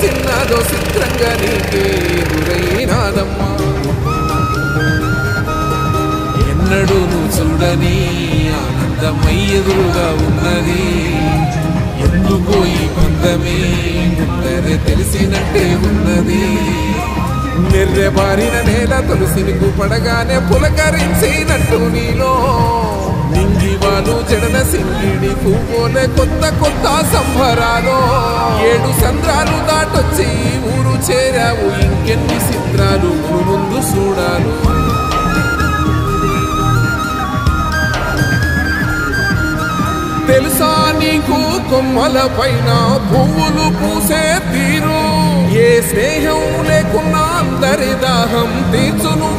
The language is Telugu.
తెలిసినాదో చిత్రంగా నీకే ఎదురైనాదమ్మా ఎన్నడూ నువ్వు చూడని ఆనందమై ఎదురుగా ఉన్నది ఎందుకో ఈ బంధమే ముందరే తెలిసినట్టే ఉన్నది నెర్రెబారిన నేల తులసిని పడగానే పులకరించినట్టు నీలో నింగివాలు జడన సింగిడి పువ్వులే కొత్త కొత్త సంబరాలు 7 సంద్రాలు దాటొచ్చి ఊరు చేరావు ఇంకెన్ని చిత్రాలు ముందు చూడాలు తెలుసా నీకు కొమ్మల పైన పువ్వులు పూసే తీరు ఏ స్నేహం లేకున్నా అందరి దాహం తీర్చును